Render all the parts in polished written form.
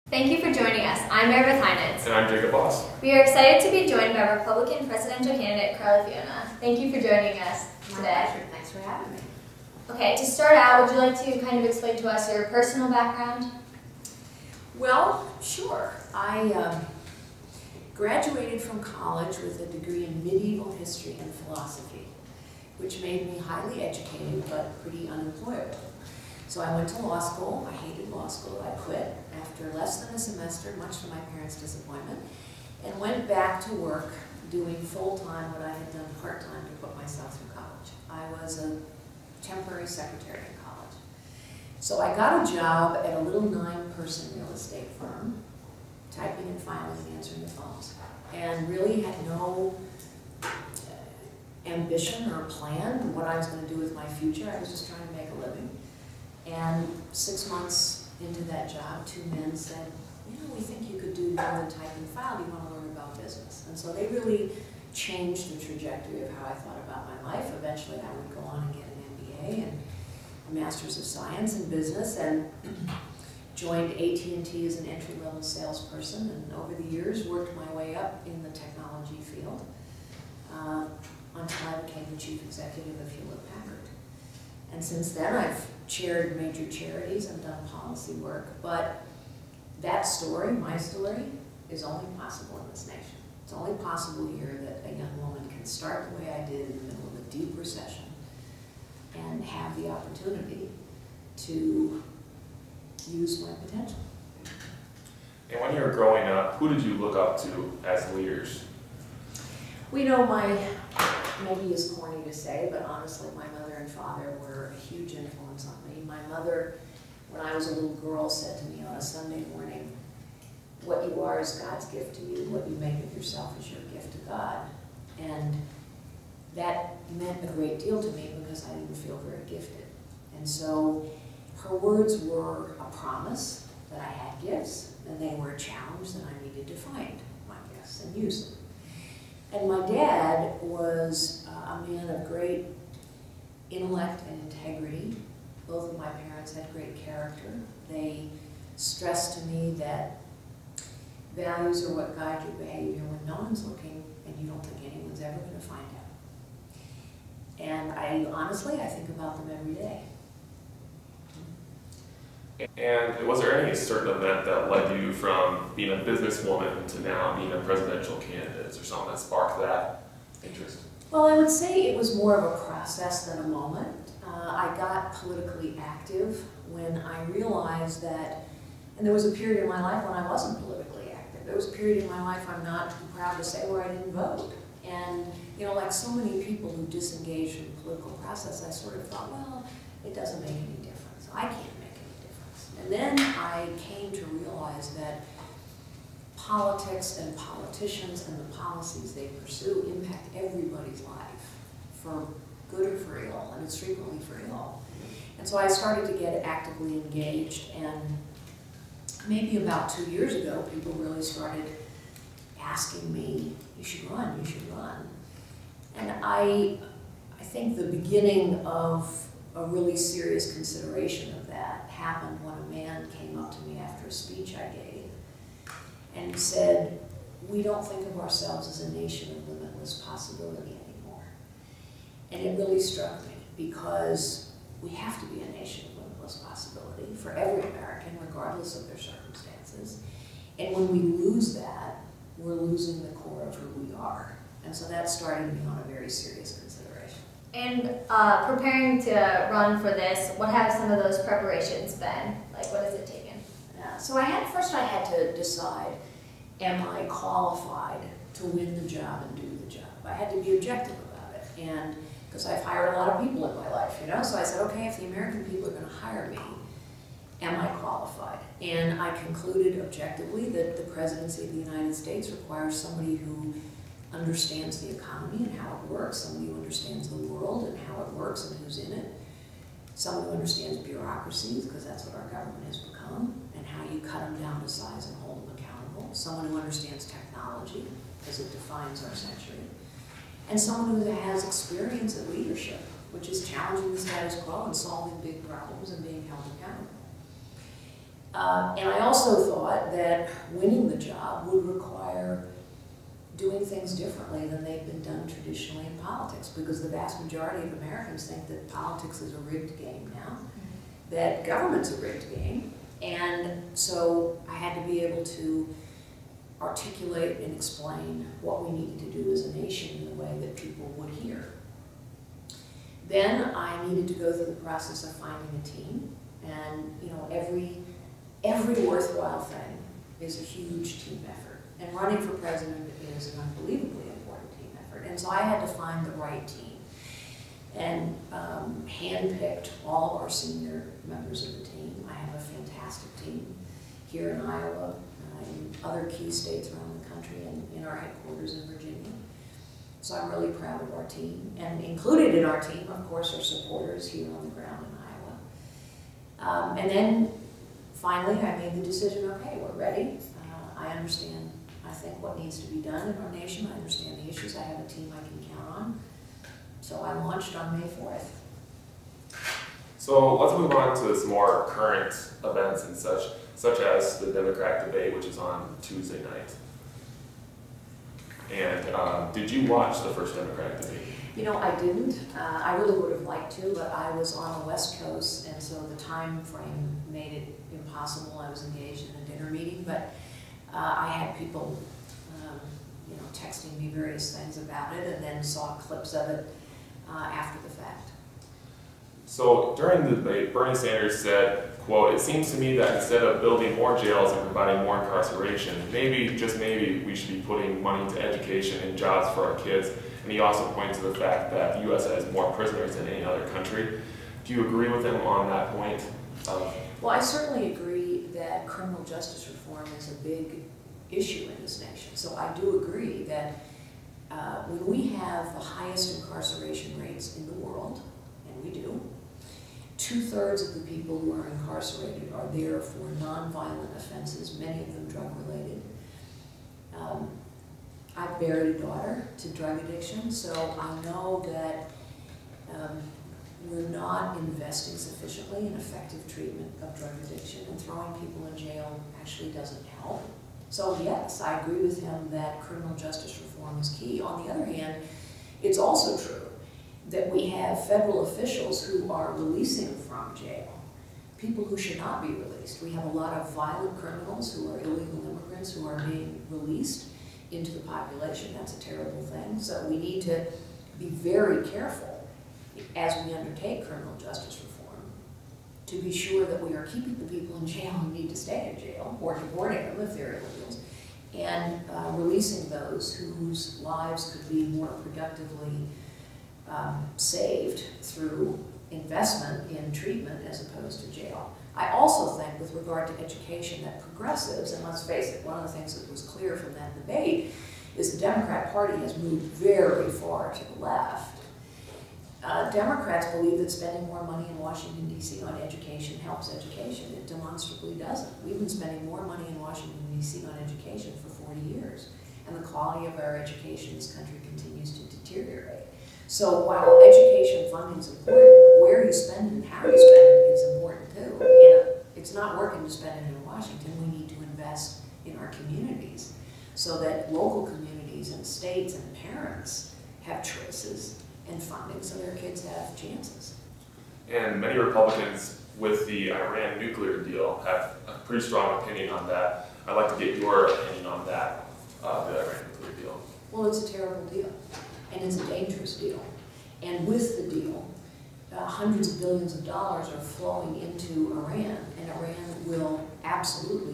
Thank you for joining us. I'm Meredith Heinitz. And I'm Jacob Boss. We are excited to be joined by Republican presidential candidate Carly Fiorina. Thank you for joining us today. My pleasure. Thanks for having me. Okay, to start out, would you like to kind of explain to us your personal background? Well, sure. I graduated from college with a degree in medieval history and philosophy, which made me highly educated but pretty unemployable. So I went to law school. I hated law school. I quit after less than a semester, much to my parents' disappointment, and went back to work doing full-time what I had done part-time to put myself through college. I was a temporary secretary in college. So I got a job at a little 9-person real estate firm, typing and filing and answering the phones, and really had no ambition or plan what I was going to do with my future. I was just trying to make a living. And 6 months into that job, 2 men said, you know, we think you could do more than type and file. Do you want to learn about business? And so they really changed the trajectory of how I thought about my life. Eventually I would go on and get an MBA and a Master's of Science in Business, and joined AT&T as an entry-level salesperson, and over the years worked my way up in the technology field until I became the chief executive of Hewlett-Packard. And since then I've chaired major charities and done policy work, but that story, my story, is only possible in this nation. It's only possible here that a young woman can start the way I did in the middle of a deep recession and have the opportunity to use my potential. And when you were growing up, who did you look up to as leaders? We know maybe it's corny to say, but honestly, my mother and father were a huge influence on me. My mother, when I was a little girl, said to me on a Sunday morning, what you are is God's gift to you. What you make of yourself is your gift to God. And that meant a great deal to me because I didn't feel very gifted. And so her words were a promise that I had gifts, and they were a challenge that I needed to find my gifts and use them. And my dad was a man of great intellect and integrity. Both of my parents had great character. They stressed to me that values are what guide your behavior when no one's looking and you don't think anyone's ever going to find out. And honestly, I think about them every day. And was there any certain event that led you from being a businesswoman to now being a presidential candidate? Is there something that sparked that interest? Well, I would say it was more of a process than a moment. I got politically active when I realized that, and there was a period in my life when I wasn't politically active. There was a period in my life, I'm not proud to say, where I didn't vote. And, you know, like so many people who disengage from the political process, I sort of thought, well, it doesn't make any difference. I can't make any difference. And then I came to realize that politics and politicians and the policies they pursue impact everybody's life, for good or for ill, and it's frequently for ill. And so I started to get actively engaged, and maybe about 2 years ago, people really started asking me, you should run, you should run. And I think the beginning of a really serious consideration of that happened when a man came up to me after a speech I gave and said, we don't think of ourselves as a nation of limitless possibility anymore. And it really struck me because we have to be a nation of limitless possibility for every American, regardless of their circumstances. And when we lose that, we're losing the core of who we are. And so that started me on a very serious consideration. And preparing to run for this, what have some of those preparations been? Like, what has it taken? So first I had to decide, am I qualified to win the job and do the job? I had to be objective about it, and because I've hired a lot of people in my life, you know, so I said, okay, if the American people are going to hire me, am I qualified? And I concluded objectively that the presidency of the United States requires somebody who understands the economy and how it works, somebody who understands the world and how it works and who's in it, someone who understands bureaucracies, because that's what our government has become, and how you cut them down to size and hold them accountable, someone who understands technology, because it defines our century, and someone who has experience in leadership, which is challenging the status quo and solving big problems and being held accountable. And I also thought that winning the job would require doing things differently than they've been done traditionally in politics, because the vast majority of Americans think that politics is a rigged game now, that government's a rigged game, and so I had to be able to articulate and explain what we needed to do as a nation in a way that people would hear. Then I needed to go through the process of finding a team, and every worthwhile thing is a huge team effort. And running for president is an unbelievably important team effort. And so I had to find the right team and handpicked all of our senior members of the team. I have a fantastic team here in Iowa, in other key states around the country, and in our headquarters in Virginia. So I'm really proud of our team. And included in our team, of course, are supporters here on the ground in Iowa. And then finally, I made the decision, okay, we're ready. I understand, I think, what needs to be done in our nation. I understand the issues. I have a team I can count on. So I launched on May 4th. So let's move on to some more current events and such as the Democrat debate, which is on Tuesday night. And did you watch the first Democratic debate? You know, I didn't. I really would have liked to, but I was on the West Coast, and so the time frame made it impossible. I was engaged in a dinner meeting, but I had people, texting me various things about it, and then saw clips of it after the fact. So during the debate, Bernie Sanders said, quote, "It seems to me that instead of building more jails and providing more incarceration, maybe, just maybe, we should be putting money to education and jobs for our kids." And he also pointed to the fact that the U.S. has more prisoners than any other country. Do you agree with him on that point? Well, I certainly agree that criminal justice reform is a big issue in this nation. So I do agree that when we have the highest incarceration rates in the world, and we do, 2/3 of the people who are incarcerated are there for nonviolent offenses, many of them drug-related. I've buried a daughter to drug addiction, so I know that we're not investing sufficiently in effective treatment of drug addiction, and throwing people in jail actually doesn't help. So yes, I agree with him that criminal justice reform is key. On the other hand, it's also true that we have federal officials who are releasing from jail people who should not be released. We have a lot of violent criminals who are illegal immigrants who are being released into the population. That's a terrible thing. So we need to be very careful as we undertake criminal justice reform to be sure that we are keeping the people in jail who need to stay in jail, or deporting them if they're illegals, and releasing those whose lives could be more productively saved through investment in treatment as opposed to jail. I also think, with regard to education, that progressives, and let's face it, one of the things that was clear from that debate is the Democrat Party has moved very far to the left. Democrats believe that spending more money in Washington, D.C. on education helps education. It demonstrably doesn't. We've been spending more money in Washington, D.C. on education for 40 years, and the quality of our education in this country continues to deteriorate. So while education funding is important, where you spend it and how you spend it is important too. It's not working to spend it in Washington. We need to invest in our communities so that local communities and states and parents have choices and funding so their kids have chances. And many Republicans with the Iran nuclear deal have a pretty strong opinion on that. I'd like to get your opinion on that, the Iran nuclear deal. Well, it's a terrible deal, and it's a dangerous deal. And with the deal, hundreds of billions of dollars are flowing into Iran, and Iran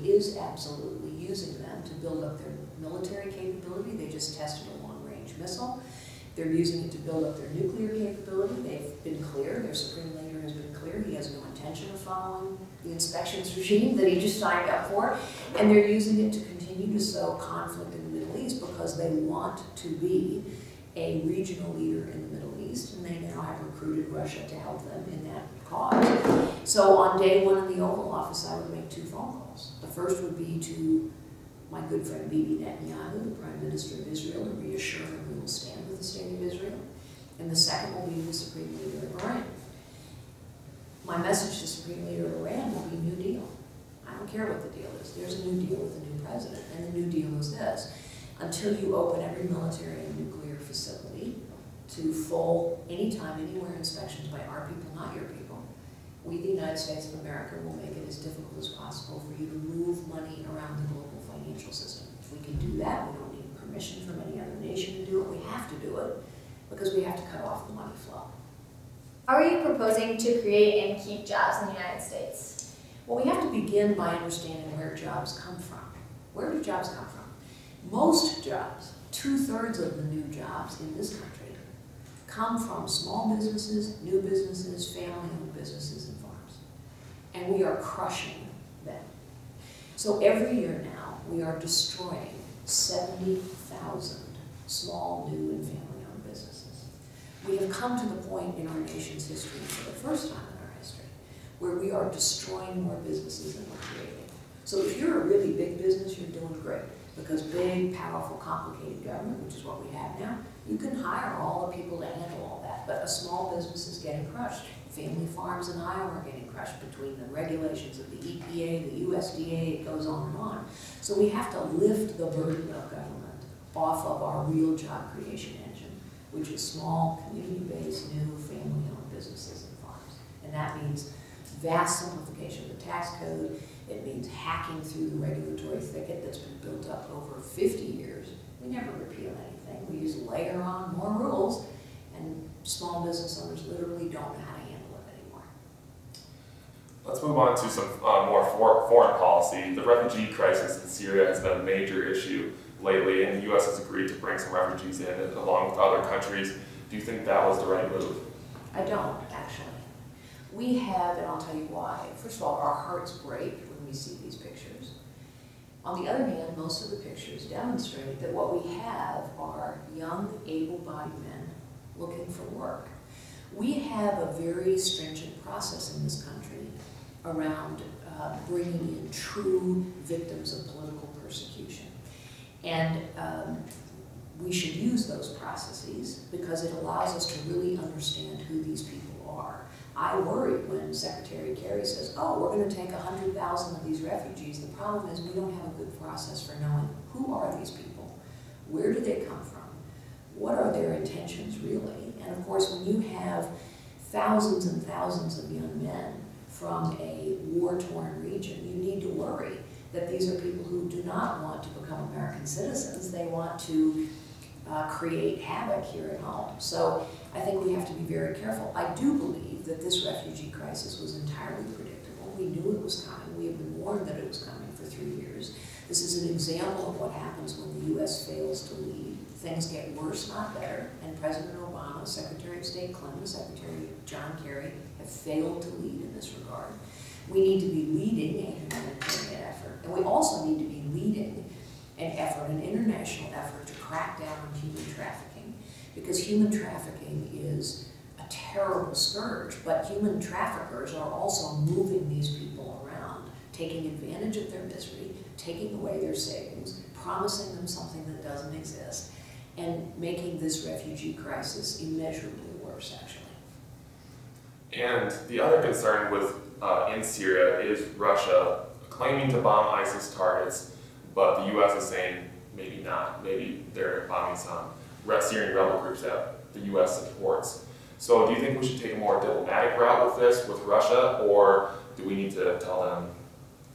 is absolutely using them to build up their military capability. They just tested a long-range missile. They're using it to build up their nuclear capability. They've been clear, their supreme leader has been clear, he has no intention of following the inspections regime that he just signed up for, and they're using it to continue to sow conflict in the Middle East because they want to be a regional leader in the Middle East, and they now have recruited Russia to help them in that cause. So on day one in the Oval Office, I would make 2 phone calls. The first would be to my good friend Bibi Netanyahu, the Prime Minister of Israel, to reassure him we will stand with the State of Israel. And the second will be the Supreme Leader of Iran. My message to the Supreme Leader of Iran will be New Deal. don't care what the deal is. There's a new deal with the new president, and the new deal is this. Until you open every military and nuclear facility to full, anytime, anywhere inspections by our people, not your people, we, the United States of America, will make it as difficult as possible for you to move money around the global financial system. If we can do that, we don't need permission from any other nation to do it. We have to do it because we have to cut off the money flow. How are you proposing to create and keep jobs in the United States? Well, we have to begin by understanding where jobs come from. Where do jobs come from? Most jobs, 2/3 of the new jobs in this country, come from small businesses, new businesses, family-owned businesses, and farms. And we are crushing them. So every year now, we are destroying 70,000 small, new, and family-owned businesses. We have come to the point in our nation's history, for the first time in our history, where we are destroying more businesses than we're creating. So if you're a really big business, you're doing great. Because big, powerful, complicated government, which is what we have now, you can hire all the people to handle all that. But a small business is getting crushed. Family farms in Iowa are getting crushed between the regulations of the EPA, the USDA, it goes on and on. So we have to lift the burden of government off of our real job creation engine, which is small, community-based, new, family-owned businesses and farms. And that means vast simplification of the tax code. It means hacking through the regulatory thicket that's been built up over 50 years. We never repeal anything. We just layer on more rules, and small business owners literally don't know how to handle it anymore. Let's move on to some more foreign policy. The refugee crisis in Syria has been a major issue lately, and the U.S. has agreed to bring some refugees in along with other countries. Do you think that was the right move? I don't, actually. We have, and I'll tell you why. First of all, our hearts break when we see these pictures. On the other hand, most of the pictures demonstrate that what we have are young, able-bodied men looking for work. We have a very stringent process in this country around bringing in true victims of political persecution. And we should use those processes because it allows us to really understand who these people are. I worry when Secretary Kerry says, oh, we're going to take 100,000 of these refugees. The problem is we don't have a good process for knowing who are these people, where do they come from, what are their intentions really. And of course, when you have thousands and thousands of young men from a war-torn region, you need to worry that these are people who do not want to become American citizens. They want to create havoc here at home. So I think we have to be very careful. I do believe that this refugee crisis was entirely predictable. We knew it was coming. We have been warned that it was coming for 3 years. This is an example of what happens when the U.S. fails to lead. Things get worse, not better. And President Obama, Secretary of State Clinton, Secretary John Kerry have failed to lead in this regard. We need to be leading a humanitarian effort. And we also need to be leading an effort, an international effort to crack down on human trafficking. Because human trafficking is a terrible scourge, but human traffickers are also moving these people around, taking advantage of their misery, taking away their savings, promising them something that doesn't exist, and making this refugee crisis immeasurably worse, actually. And the other concern with in Syria is Russia claiming to bomb ISIS targets, but the U.S. is saying maybe not. Maybe they're bombing some Syrian rebel groups that the U.S. supports. So do you think we should take a more diplomatic route with this, with Russia, or do we need to tell them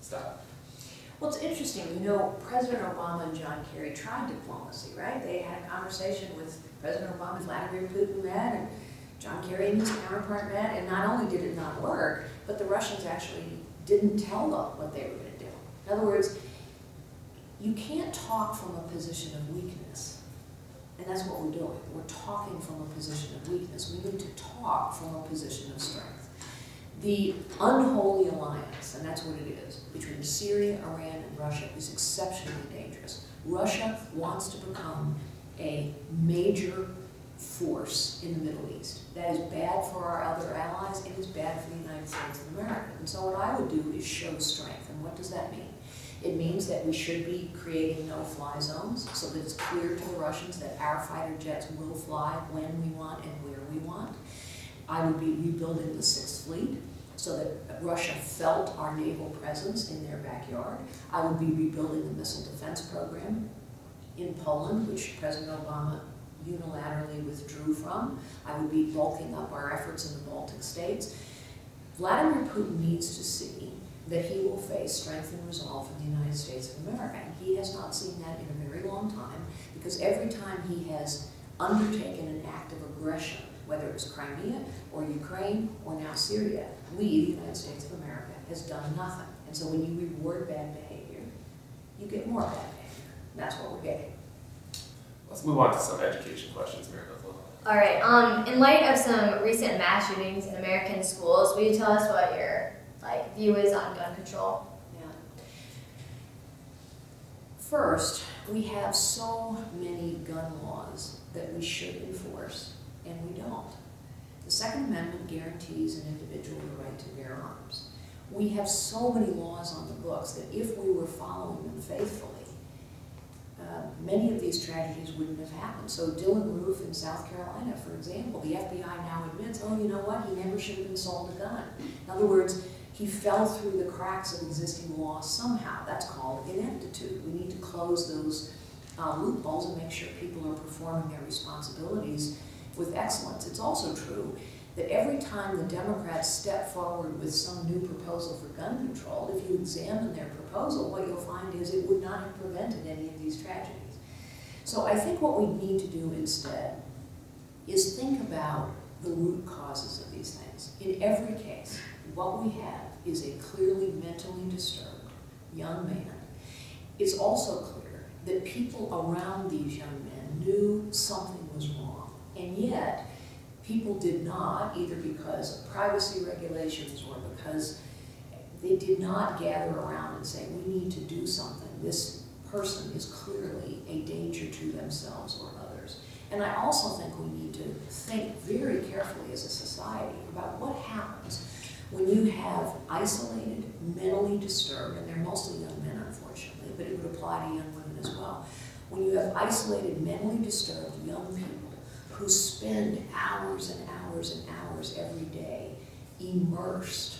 stop? Well, it's interesting. You know, President Obama and John Kerry tried diplomacy, right? They had a conversation with President Obama and Vladimir Putin met, and John Kerry and his counterpart met, and not only did it not work, but the Russians actually didn't tell them what they were going to do. In other words, you can't talk from a position of weakness. And that's what we're doing. We're talking from a position of weakness. We need to talk from a position of strength. The unholy alliance, and that's what it is, between Syria, Iran, and Russia is exceptionally dangerous. Russia wants to become a major force in the Middle East. That is bad for our other allies. It is bad for the United States of America. And so what I would do is show strength. And what does that mean? It means that we should be creating no-fly zones so that it's clear to the Russians that our fighter jets will fly when we want and where we want. I would be rebuilding the 6th Fleet. so that Russia felt our naval presence in their backyard. I would be rebuilding the missile defense program in Poland, which President Obama unilaterally withdrew from. I would be bulking up our efforts in the Baltic states. Vladimir Putin needs to see that he will face strength and resolve from the United States of America. And he has not seen that in a very long time, because every time he has undertaken an act of aggression, whether it was Crimea or Ukraine or now Syria, we, the United States of America, has done nothing. And so when you reward bad behavior, you get more bad behavior. And that's what we're getting. Let's move on to some education questions, Mary Beth. All right. In light of some recent mass shootings in American schools, will you tell us what your view is on gun control? Yeah. First, we have so many gun laws that we should enforce, and we don't. The Second Amendment guarantees an individual the right to bear arms. We have so many laws on the books that if we were following them faithfully, many of these tragedies wouldn't have happened. So Dylan Roof in South Carolina, for example, the FBI now admits, oh, you know what, he never should have been sold a gun. In other words, he fell through the cracks of existing laws somehow. That's called ineptitude. We need to close those loopholes and make sure people are performing their responsibilities with excellence. It's also true that every time the Democrats step forward with some new proposal for gun control, if you examine their proposal, what you'll find is it would not have prevented any of these tragedies. So I think what we need to do instead is think about the root causes of these things. In every case, what we have is a clearly mentally disturbed young man. It's also clear that people around these young men knew something was wrong, and yet people did not, either because of privacy regulations or because they did not gather around and say, we need to do something. This person is clearly a danger to themselves or others. And I also think we need to think very carefully as a society about what happens when you have isolated, mentally disturbed, and they're mostly young men, unfortunately, but it would apply to young women as well. When you have isolated, mentally disturbed young people who spend hours and hours and hours every day immersed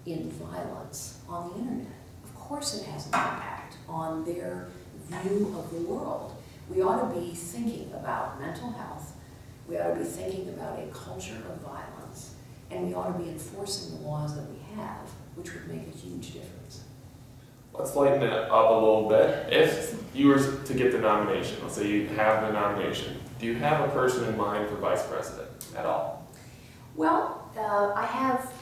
in violence on the internet. Of course it has an impact on their view of the world. We ought to be thinking about mental health. We ought to be thinking about a culture of violence. And we ought to be enforcing the laws that we have, which would make a huge difference. Let's lighten it up a little bit. If you were to get the nomination, let's say you have the nomination, do you have a person in mind for vice president at all? Well, I have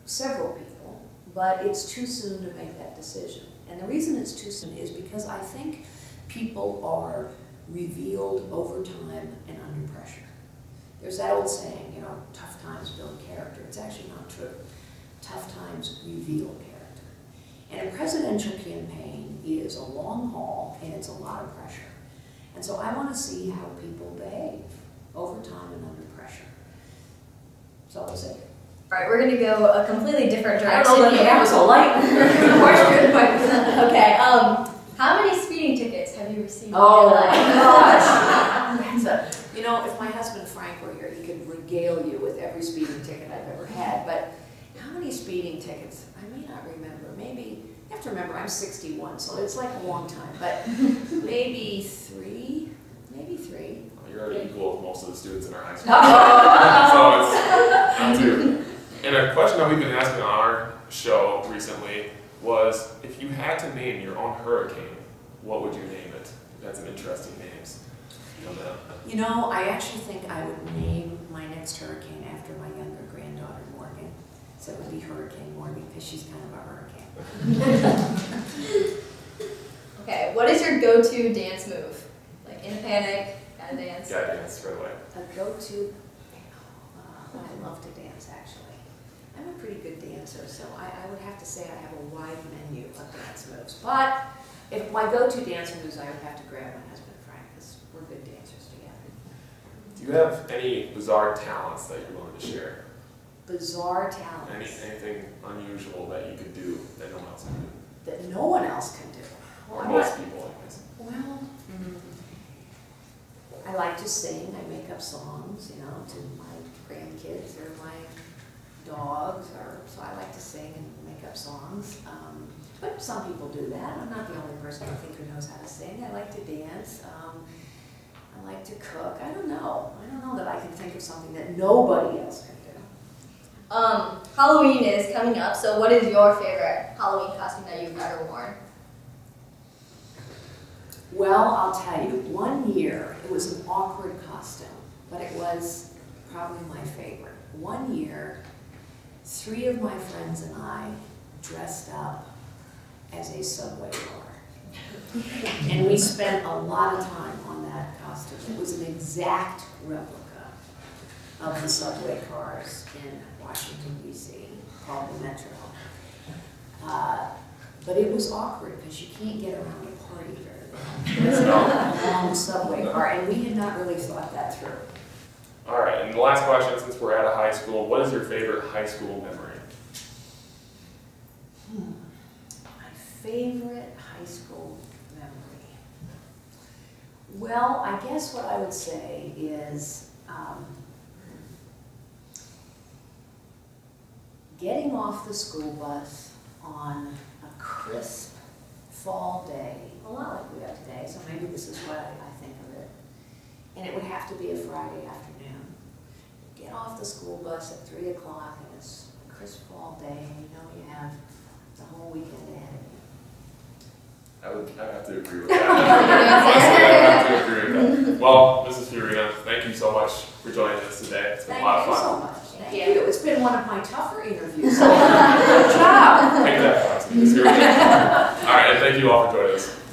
several people, but it's too soon to make that decision. And the reason it's too soon is because I think people are revealed over time and under pressure. There's that old saying, you know, tough times build character. It's actually not true. Tough times reveal character. And a presidential campaign is a long haul and it's a lot of pressure. And so I want to see how people behave over time and under pressure. So we'll see. All right, we're going to go a completely different direction. I don't know, that was a light question, but okay. How many speeding tickets have you received? Oh my gosh! You know, if my husband Frank were here, he could regale you with every speeding ticket I've ever had. But how many speeding tickets? I may not remember. Maybe you have to remember I'm 61, so it's like a long time. But maybe three. Maybe three. Well, you're already equal with most of the students in our high school. Oh. So it's not two. And a question that we've been asking on our show recently was, if you had to name your own hurricane, what would you name it? That's an interesting name. You know, I actually think I would name my next hurricane after my younger granddaughter, Morgan. So it would be Hurricane Morgan, because she's kind of a hurricane. Okay, what is your go-to dance move? Like in a panic, gotta dance? Gotta dance right away. A go-to, I love to dance, actually. I'm a pretty good dancer, so I would have to say I have a wide menu of dance moves. But if my go-to dance moves, I would have to grab my husband Frank, because we're good dancers together. Do you have any bizarre talents that you're willing to share? Bizarre talents? Anything unusual that you could do that no one else can do? That no one else can do? Or most people, anyways. Well, I like to sing. I make up songs, you know, to my grandkids or my dogs, or so I like to sing and make up songs. But some people do that. I'm not the only person I think who knows how to sing. I like to dance. I like to cook. I don't know. I don't know that I can think of something that nobody else can do. Halloween is coming up, so what is your favorite Halloween costume that you've ever worn? Well, I'll tell you, one year, it was an awkward costume, but it was probably my favorite. One year, 3 of my friends and I dressed up as a subway car. And we spent a lot of time on that costume. It was an exact replica of the subway cars in Washington, D.C., called the Metro. But it was awkward because you can't get around a party very well. It's a long subway car, and we had not really thought that through. All right, and the last question, since we're at a high school, what is your favorite high school memory? My favorite high school memory. Well, I guess what I would say is getting off the school bus on a crisp fall day, a lot like we have today, so maybe this is what I think of it. And it would have to be a Friday afternoon. Get off the school bus at 3 o'clock, and it's a crisp fall day, and you know you have the whole weekend ahead of you. I would have to agree with that. Honestly, I would have to agree with that. Well, Mrs. Fiorina, thank you so much for joining us today. It's been a lot of fun. Thank you so much. Thank you. It's been one of my tougher interviews. Good job. Take that, Mrs. Fiorina. All right, and thank you all for joining us.